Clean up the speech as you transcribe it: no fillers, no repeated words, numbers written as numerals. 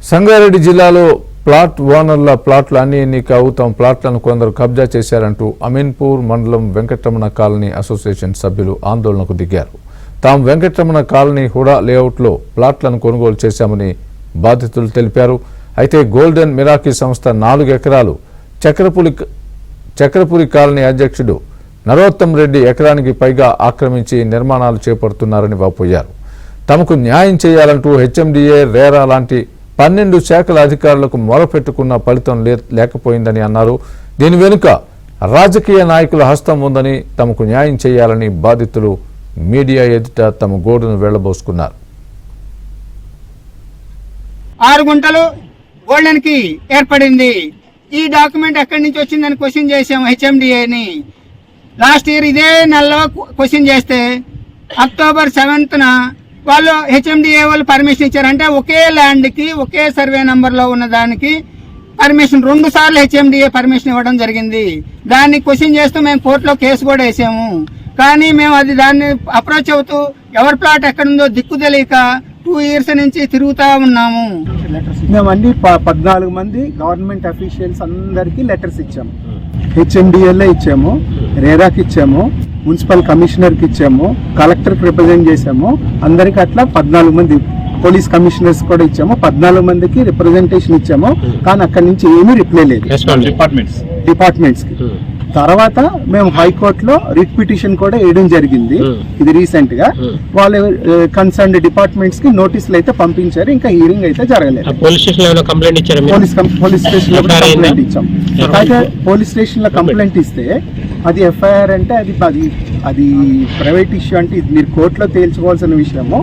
సంగారెడ్డి జిల్లాలో ప్లాట్ ఓనర్ల ప్లాట్లు అన్ని కావు తమ ప్లాట్లను కొందరు కబ్జా చేశారంటూ అమీన్పూర్ మండలం వెంకటరమణ కాలనీ అసోసియేషన్ సభ్యులు ఆందోళనకు దిగారు. తాము వెంకటరమణ కాలనీ హుడా లేఅవుట్లో ప్లాట్లను కొనుగోలు చేశామని బాధితులు తెలిపారు. అయితే గోల్డెన్ మిరాకీ సంస్థ 4 ఎకరాలు చక్రపురి కాలనీ అధ్యక్షుడు నరోత్తం రెడ్డి ఎకరానికి పైగా ఆక్రమించి నిర్మాణాలు చేపడుతున్నారని వాపోయారు. తమకు న్యాయం చేయాలంటూ హెచ్ఎండిఏ, రేరా లాంటి 12 శాఖల అధికారులకు మొరపెట్టుకున్న ఫలితం లేకపోయిందని అన్నారు. దీని వెనుక రాజకీయ నాయకుల హస్తం ఉందని, తమకు న్యాయం చేయాలని బాధితులు మీడియా ఎదుట తమ గోడును వెళ్లబోసుకున్నారు. 6 గుంటలు గోల్డెన్ కి ఏర్పడింది. ఈ డాక్యుమెంట్ ఎక్కడి నుంచి వచ్చిందని క్వశ్చన్ చేసాము హెచ్ఎండిఏని. లాస్ట్ ఇయర్ ఇదే నెలలో క్వశ్చన్ చేస్తే అక్టోబర్ 7th వాళ్ళు హెచ్ఎండిఏ వాళ్ళు పర్మిషన్ ఇచ్చారు. అంటే ఒకే ల్యాండ్ కి ఒకే సర్వే నంబర్ లో ఉన్న దానికి పర్మిషన్ 2 సార్లు హెచ్ఎండిఏ పర్మిషన్ ఇవ్వడం జరిగింది. దాన్ని క్వశ్చన్ చేస్తూ మేము కోర్టులో కేసు కూడా వేసాము. కానీ మేము దాన్ని అప్రోచ్ అవుతూ ఎవరి ప్లాట్ ఎక్కడుందో దిక్కు తెలియక 2 years నుంచి తిరుగుతా ఉన్నాము. మేము అన్ని 14 మంది గవర్నమెంట్ అఫీషియల్స్ అందరికీ లెటర్స్ ఇచ్చాము. హెచ్ఎండిఎల్ఏ ఇచ్చాము, రేరాకి ఇచ్చాము, మున్సిపల్ కమిషనర్కి ఇచ్చాము, కలెక్టర్కి రిప్రజెంట్ చేసాము. అందరికి అట్లా 14 మంది పోలీస్ కమిషనర్స్ కూడా ఇచ్చాము. 14 మందికి రిప్రజెంటేషన్ ఇచ్చాము. కానీ అక్కడి నుంచి ఏమీ రిప్లై లేదు డిపార్ట్మెంట్స్ కి. తర్వాత మేము హైకోర్టులో రిట్ పిటిషన్ కూడా వేయడం జరిగింది. ఇది రీసెంట్ గా వాళ్ళు కన్సర్న్ డిపార్ట్మెంట్స్ కి నోటీసులు అయితే పంపించారు. ఇంకా హీరింగ్ అయితే జరగలేదు. పోలీస్ స్టేషన్ లో కంప్లైంట్ ఇచ్చాం. అయితే పోలీస్ స్టేషన్ లో కంప్లైంట్ ఇస్తే అది ఎఫ్ఐఆర్ అంటే అది ప్రైవేట్ ఇష్యూ, అంటే ఇది మీరు కోర్టులో తేల్చుకోవాల్సిన విషయము.